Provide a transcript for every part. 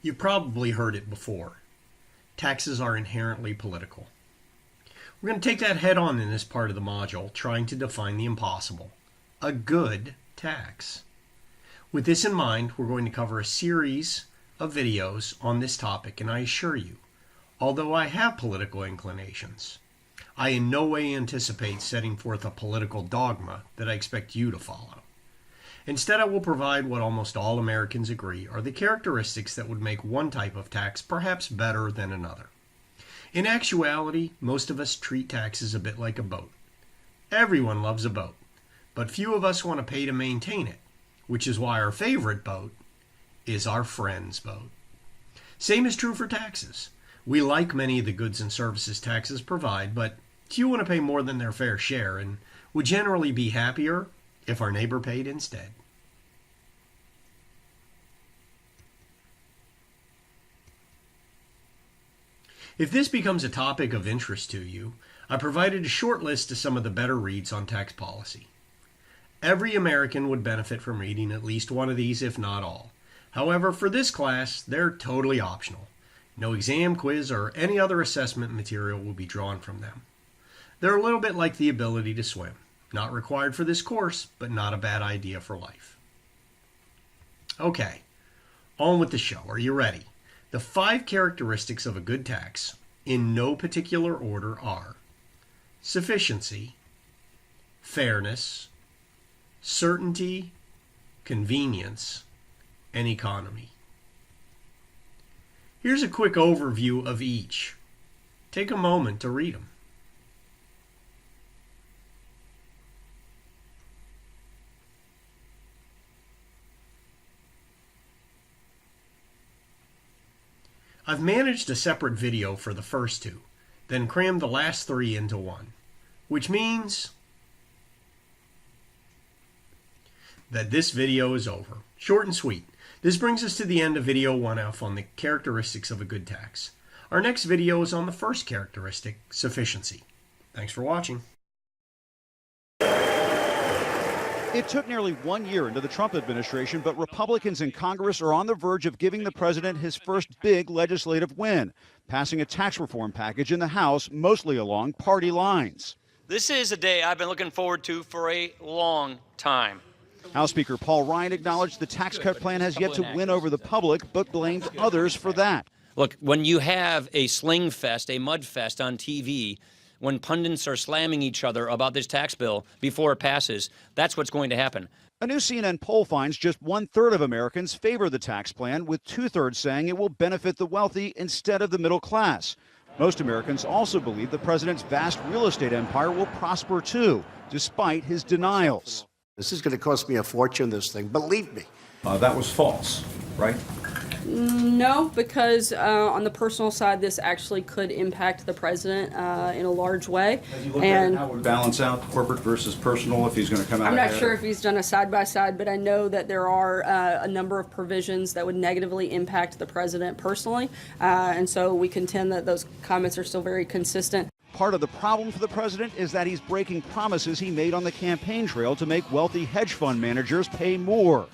You've probably heard it before. Taxes are inherently political. We're going to take that head on in this part of the module, trying to define the impossible. A good tax. With this in mind, we're going to cover a series of videos on this topic, and I assure you, although I have political inclinations, I in no way anticipate setting forth a political dogma that I expect you to follow. Instead, I will provide what almost all Americans agree are the characteristics that would make one type of tax perhaps better than another. In actuality, most of us treat taxes a bit like a boat. Everyone loves a boat, but few of us want to pay to maintain it, which is why our favorite boat is our friend's boat. Same is true for taxes. We like many of the goods and services taxes provide, but few want to pay more than their fair share and would generally be happier if our neighbor paid instead. If this becomes a topic of interest to you, I provided a short list of some of the better reads on tax policy. Every American would benefit from reading at least one of these, if not all. However, for this class, they're totally optional. No exam, quiz, or any other assessment material will be drawn from them. They're a little bit like the ability to swim. Not required for this course, but not a bad idea for life. Okay, on with the show. Are you ready? The 5 characteristics of a good tax, in no particular order, are sufficiency, fairness, certainty, convenience, and economy. Here's a quick overview of each. Take a moment to read them. I've managed a separate video for the first 2, then crammed the last 3 into one, which means that this video is over. Short and sweet. This brings us to the end of video 1F on the characteristics of a good tax. Our next video is on the first characteristic, sufficiency. Thanks for watching. It took nearly 1 year into the Trump administration, but Republicans in Congress are on the verge of giving the president his first big legislative win, passing a tax reform package in the House, mostly along party lines. This is a day I've been looking forward to for a long time. House Speaker Paul Ryan acknowledged the tax cut plan has yet to win over the public, but blamed others for that. Look, when you have a sling fest, a mud fest on TV, when pundits are slamming each other about this tax bill before it passes, that's what's going to happen. A new CNN poll finds just 1/3 of Americans favor the tax plan, with 2/3 saying it will benefit the wealthy instead of the middle class. Most Americans also believe the president's vast real estate empire will prosper too, despite his denials. This is going to cost me a fortune, this thing, believe me. That was false, right? No, because on the personal side, this actually could impact the president in a large way. Have you looked at how it would balance out corporate versus personal if he's going to come out I'm not ahead? sure if he's done a side-by-side, but I know that there are a number of provisions that would negatively impact the president personally, and so we contend that those comments are still very consistent. Part of the problem for the president is that he's breaking promises he made on the campaign trail to make wealthy hedge fund managers pay more.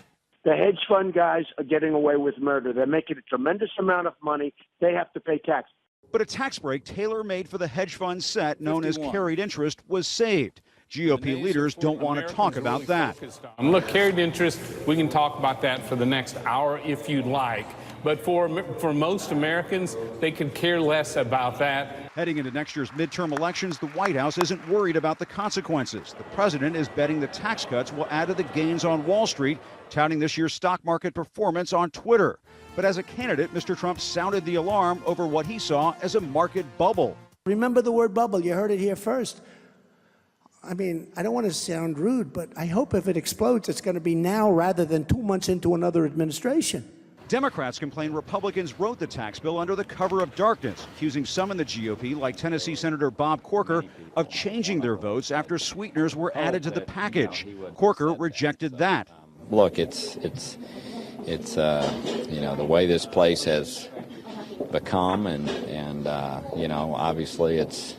The hedge fund guys are getting away with murder. They're making a tremendous amount of money. They have to pay tax. But a tax break tailor-made for the hedge fund set, known as carried interest, was saved. GOP leaders don't want to talk about that. Look, carried interest, we can talk about that for the next hour if you'd like. But for most Americans, they could care less about that. Heading into next year's midterm elections, the White House isn't worried about the consequences. The president is betting the tax cuts will add to the gains on Wall Street, touting this year's stock market performance on Twitter. But as a candidate, Mr. Trump sounded the alarm over what he saw as a market bubble. Remember the word bubble. You heard it here first. I mean, I don't want to sound rude, but I hope if it explodes, it's going to be now rather than 2 months into another administration. Democrats complain Republicans wrote the tax bill under the cover of darkness, accusing some in the GOP, like Tennessee Senator Bob Corker, of changing their votes after sweeteners were added to the package. Corker rejected that. Look, it's you know, the way this place has become, and you know, obviously it's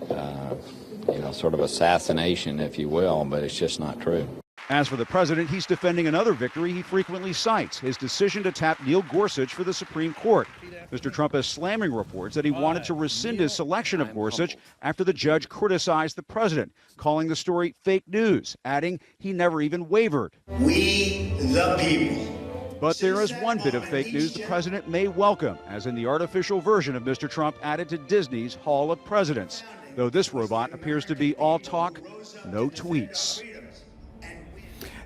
you know, sort of assassination, if you will, but it's just not true. As for the president, he's defending another victory he frequently cites, his decision to tap Neil Gorsuch for the Supreme Court. Mr. Trump is slamming reports that he wanted to rescind his selection of Gorsuch after the judge criticized the president, calling the story fake news, adding he never even wavered. We, the people. But there is one bit of fake news the president may welcome, as in the artificial version of Mr. Trump added to Disney's Hall of Presidents, though this robot appears to be all talk, no tweets.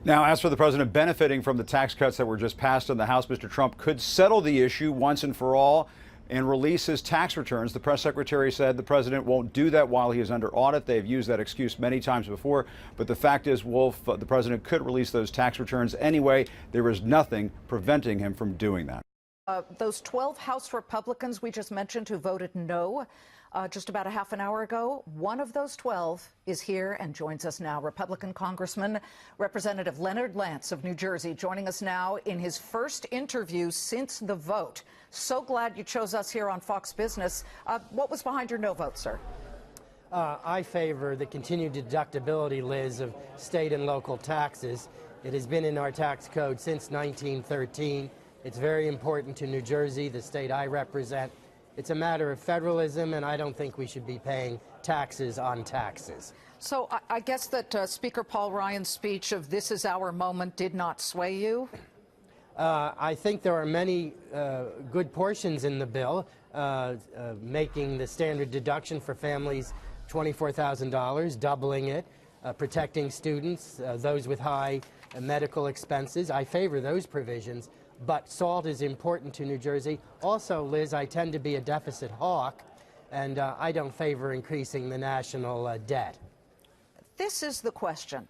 Now, as for the president benefiting from the tax cuts that were just passed in the House, Mr. Trump could settle the issue once and for all and release his tax returns. The press secretary said the president won't do that while he is under audit. They've used that excuse many times before. But the fact is, Wolf, the president could release those tax returns anyway. There is nothing preventing him from doing that. Those 12 House Republicans we just mentioned who voted no just about a half an hour ago, one of those 12 is here and joins us now. Republican Congressman Representative Leonard Lance of New Jersey joining us now in his first interview since the vote. So glad you chose us here on Fox Business. What was behind your no vote, sir? I favor the continued deductibility, Liz, of state and local taxes. It has been in our tax code since 1913. It's very important to New Jersey, the state I represent. It's a matter of federalism, and I don't think we should be paying taxes on taxes. So I guess that Speaker Paul Ryan's speech of "This is our moment" did not sway you? I think there are many good portions in the bill, making the standard deduction for families $24,000, doubling it, protecting students, those with high medical expenses. I favor those provisions. But SALT is important to New Jersey. Also, Liz, I tend to be a deficit hawk, and I don't favor increasing the national debt. This is the question.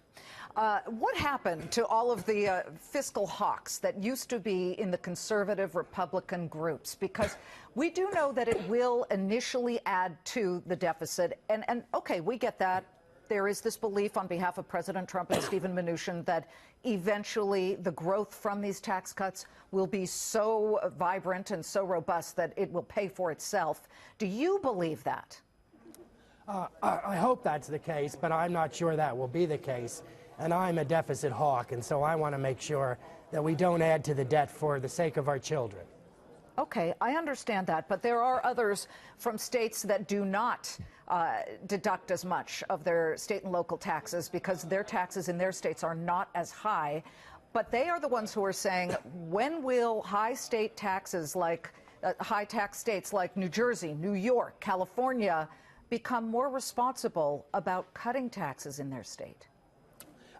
What happened to all of the fiscal hawks that used to be in the conservative Republican groups? Because we do know that it will initially add to the deficit. And okay, we get that. There is this belief on behalf of President Trump and Stephen Mnuchin that eventually the growth from these tax cuts will be so vibrant and so robust that it will pay for itself. Do you believe that? I hope that's the case, but I'm not sure that will be the case. And I'm a deficit hawk, and so I want to make sure that we don't add to the debt for the sake of our children. Okay, I understand that, but there are others from states that do not deduct as much of their state and local taxes because their taxes in their states are not as high. But they are the ones who are saying, when will high state taxes like high tax states like New Jersey, New York, California become more responsible about cutting taxes in their state?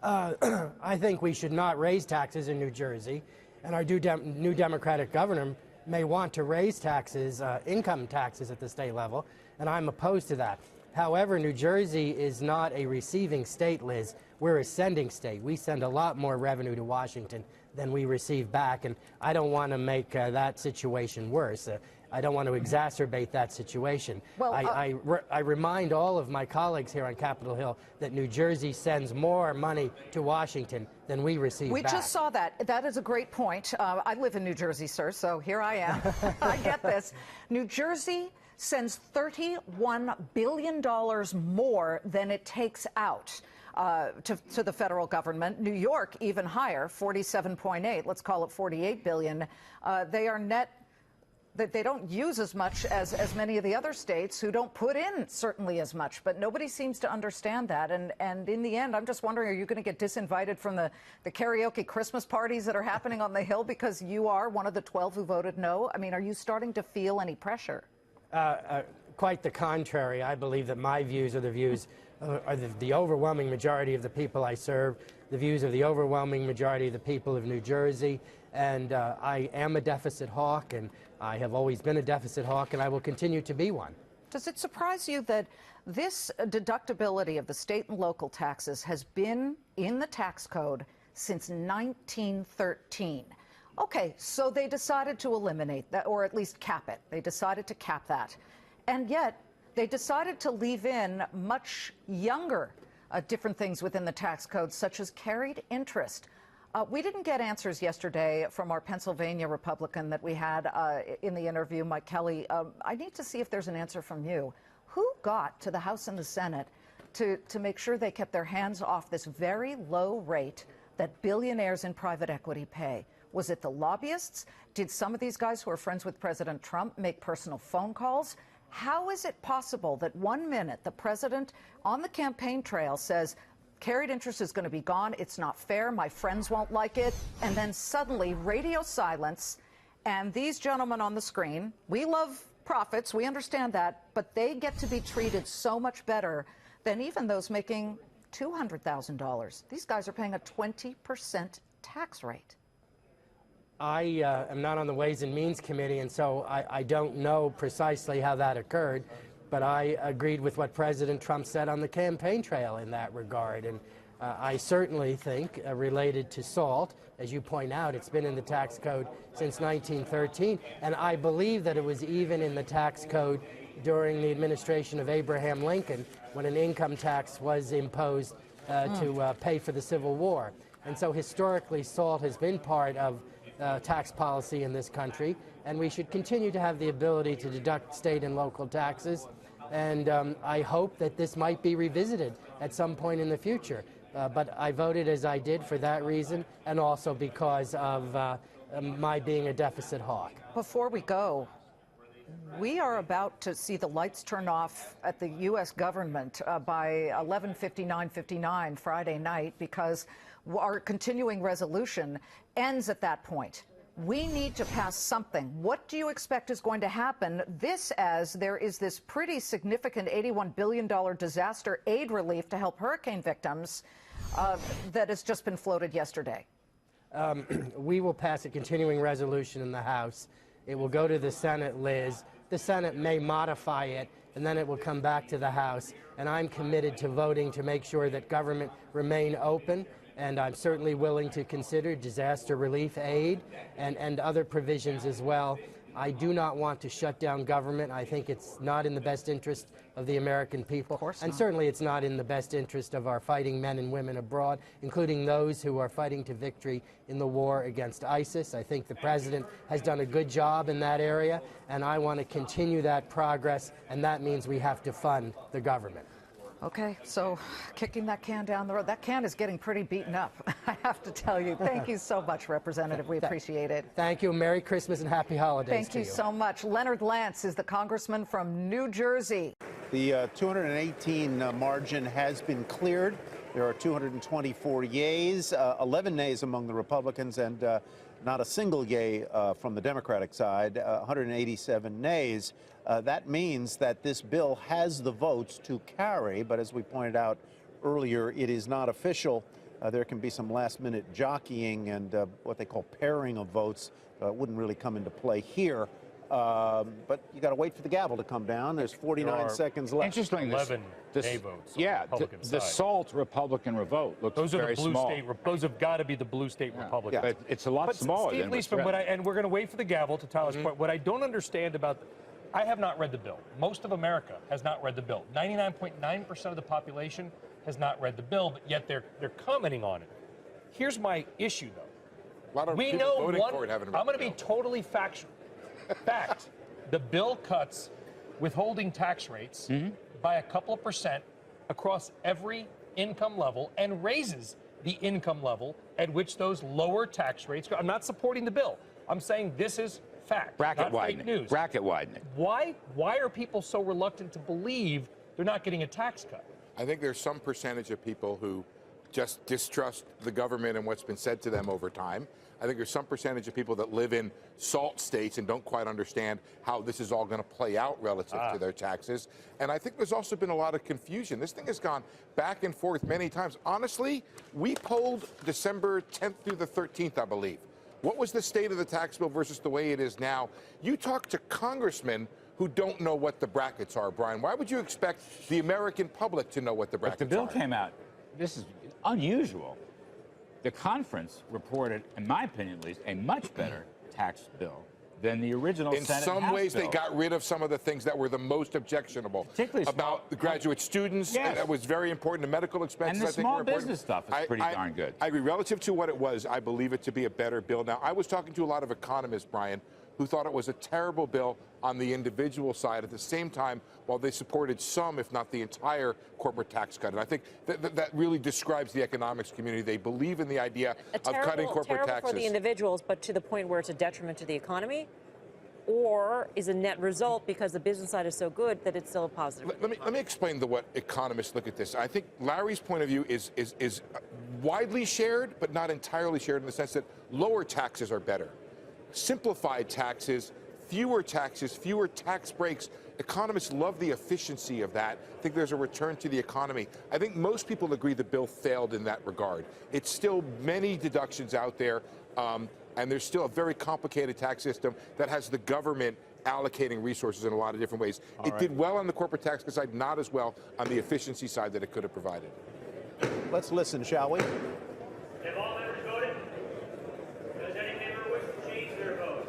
I think we should not raise taxes in New Jersey, and our new Democratic governor may want to raise taxes, income taxes at the state level, and I'm opposed to that. However, New Jersey is not a receiving state, Liz. We're a sending state. We send a lot more revenue to Washington than we receive back, and I don't want to make that situation worse. I don't want to exacerbate that situation. Well, I remind all of my colleagues here on Capitol Hill that New Jersey sends more money to Washington than we receive back. We just saw that. That is a great point. I live in New Jersey, sir, so here I am. I get this. New Jersey sends $31 billion more than it takes out to the federal government. New York, even higher, 47.8. Let's call it 48 billion. They are net. They don't use as much as many of the other states who don't put in certainly as much, but nobody seems to understand that. And in the end, I'm just wondering, are you going to get disinvited from the karaoke Christmas parties that are happening on the Hill because you are one of the 12 who voted no? I mean, are you starting to feel any pressure? Quite the contrary. I believe that my views are the views of the overwhelming majority of the people I serve, the views of the overwhelming majority of the people of New Jersey, and I am a deficit hawk, and I have always been a deficit hawk, and I will continue to be one. Does it surprise you that this deductibility of the state and local taxes has been in the tax code since 1913? Okay, so they decided to eliminate that, or at least cap it. They decided to cap that. And yet, they decided to leave in much younger different things within the tax code, such as carried interest. We didn't get answers yesterday from our Pennsylvania Republican that we had in the interview, Mike Kelly. I need to see if there's an answer from you. Who got to the House and the Senate to make sure they kept their hands off this very low rate that billionaires in private equity pay? Was it the lobbyists? Did some of these guys who are friends with President Trump make personal phone calls? How is it possible that 1 minute the president on the campaign trail says, carried interest is going to be gone, it's not fair, my friends won't like it, and then suddenly radio silence, and these gentlemen on the screen, we love profits, we understand that, but they get to be treated so much better than even those making $200,000. These guys are paying a 20% tax rate. I am not on the Ways and Means Committee, and so I don't know precisely how that occurred, but I agreed with what President Trump said on the campaign trail in that regard. And I certainly think, related to SALT, as you point out, it's been in the tax code since 1913, and I believe that it was even in the tax code during the administration of Abraham Lincoln, when an income tax was imposed to pay for the Civil War. And so historically, SALT has been part of tax policy in this country, and we should continue to have the ability to deduct state and local taxes. And I hope that this might be revisited at some point in the future. But I voted as I did for that reason, and also because of my being a deficit hawk. Before we go, we are about to see the lights turn off at the U.S. government by 11:59 Friday night, because our continuing resolution ends at that point. We need to pass something. What do you expect is going to happen? This, as there is this pretty significant $81 billion disaster aid relief to help hurricane victims that has just been floated yesterday. We will pass a continuing resolution in the House. It will go to the Senate, Liz. The Senate may modify it, and then it will come back to the House. And I'm committed to voting to make sure that government remain open. And I'm certainly willing to consider disaster relief aid and other provisions as well. I do not want to shut down government. I think it's not in the best interest of the American people. Of course not. And certainly it's not in the best interest of our fighting men and women abroad, including those who are fighting to victory in the war against ISIS. I think the president has done a good job in that area, and I want to continue that progress, and that means we have to fund the government. Okay, so kicking that can down the road, that can is getting pretty beaten up, I have to tell you. Thank you so much, Representative. We appreciate it. Thank you. Merry Christmas and happy holidays Thank you so much. Leonard Lance is the congressman from New Jersey. The 218 margin has been cleared. There are 224 yeas, 11 nays among the Republicans, and not a single yay from the Democratic side, 187 nays. That means that this bill has the votes to carry, but as we pointed out earlier, it is not official. There can be some last-minute jockeying and what they call pairing of votes. Wouldn't really come into play here. But you got to wait for the gavel to come down. There's 49 seconds left. Interesting. 11 nay votes. Yeah, the SALT Republican vote looks those are very the blue small. State. Those have got to be the blue state Republicans. Yeah, but it's a lot smaller Steve than Leisman, what's and we're going to wait for the gavel to Tyler's point. What I don't understand about, I have not read the bill. Most of America has not read the bill. 99.9% of the population has not read the bill, but yet they're commenting on it. Here's my issue, though. A lot of we people know voting one. for it haven't read I'm going to the be bill. totally factual. Fact. The bill cuts withholding tax rates by a couple of percent across every income level and raises the income level at which those lower tax rates go. I'm not supporting the bill. I'm saying this is fact, bracket not widening. fake news. Bracket widening. Why are people so reluctant to believe they're not getting a tax cut? I think there's some percentage of people who just distrust the government and what's been said to them over time. I think there's some percentage of people that live in SALT states and don't quite understand how this is all going to play out relative to their taxes. And I think there's also been a lot of confusion. This thing has gone back and forth many times. Honestly, we polled December 10th through the 13th, I believe. What was the state of the tax bill versus the way it is now? You talk to congressmen who don't know what the brackets are, Brian. Why would you expect the American public to know what the brackets are? But the bill came out. This is unusual. The conference reported, in my opinion at least, a much better tax bill than the original in Senate some House ways, bill. they got rid of some of the things that were the most objectionable. Particularly about the graduate students. Yes. That was very important. The medical expenses, And the I think, small were important. business stuff is pretty darn good. I agree. Relative to what it was, I believe it to be a better bill. Now, I was talking to a lot of economists, Brian, who thought it was a terrible bill on the individual side at the same time, while they supported some, if not the entire corporate tax cut. And I think that really describes the economics community. They believe in the idea of cutting corporate taxes. For the individuals, but to the point where it's a detriment to the economy? Or is a net result because the business side is so good that it's still a positive? Let me explain what economists look at this. I think Larry's point of view is widely shared, but not entirely shared in the sense that lower taxes are better. Simplified taxes, fewer tax breaks. Economists love the efficiency of that. I think there's a return to the economy. I think most people agree the bill failed in that regard. It's still many deductions out there. And there's still a very complicated tax system that has the government allocating resources in a lot of different ways. It did well on the corporate tax side, not as well on the efficiency side that it could have provided. Let's listen, shall we? Have all members voted? Does any member wish to change their vote?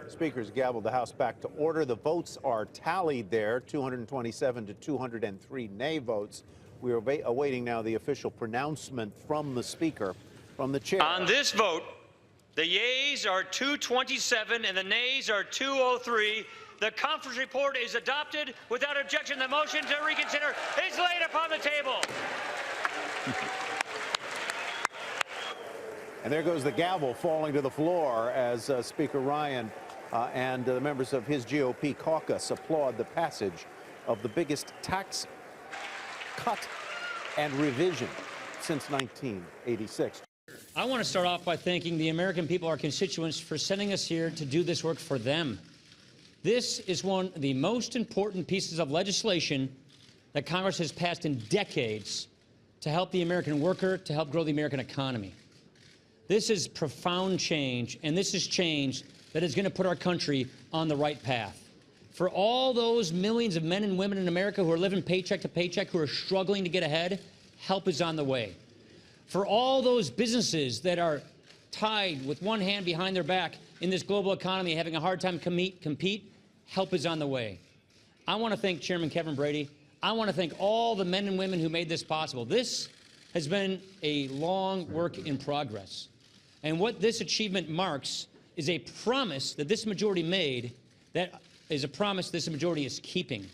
Speaker's gavelled the House back to order. The votes are tallied there, 227 to 203 nay votes. We are awaiting now the official pronouncement from the Speaker, from the Chair. On this vote, the yeas are 227 and the nays are 203. The conference report is adopted without objection. The motion to reconsider is laid upon the table. And there goes the gavel falling to the floor as Speaker Ryan and the members of his GOP caucus applaud the passage of the biggest tax cut and revision since 1986. I want to start off by thanking the American people, our constituents, for sending us here to do this work for them. This is one of the most important pieces of legislation that Congress has passed in decades to help the American worker, to help grow the American economy. This is profound change, and this is change that is going to put our country on the right path. For all those millions of men and women in America who are living paycheck to paycheck, who are struggling to get ahead, help is on the way. For all those businesses that are tied with one hand behind their back in this global economy, having a hard time compete, help is on the way. I want to thank Chairman Kevin Brady. I want to thank all the men and women who made this possible. This has been a long work in progress. And what this achievement marks is a promise that this majority made, that is a promise this majority is keeping.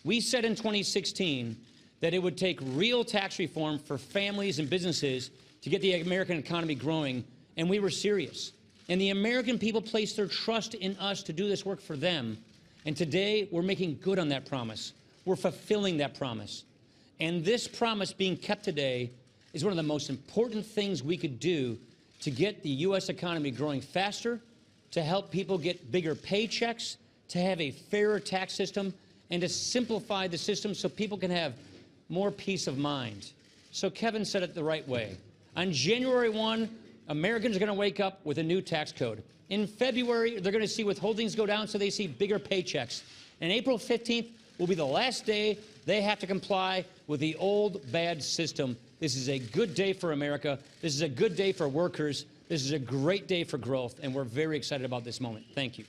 We said in 2016 that it would take real tax reform for families and businesses to get the American economy growing, and we were serious. And the American people placed their trust in us to do this work for them. And today, we're making good on that promise. We're fulfilling that promise. And this promise being kept today is one of the most important things we could do to get the U.S. economy growing faster, to help people get bigger paychecks, to have a fairer tax system, and to simplify the system so people can have more peace of mind. So Kevin said it the right way. On January 1, Americans are going to wake up with a new tax code. In February, they're going to see withholdings go down so they see bigger paychecks. And April 15th will be the last day they have to comply with the old bad system. This is a good day for America. This is a good day for workers. This is a great day for growth, and we're very excited about this moment. Thank you.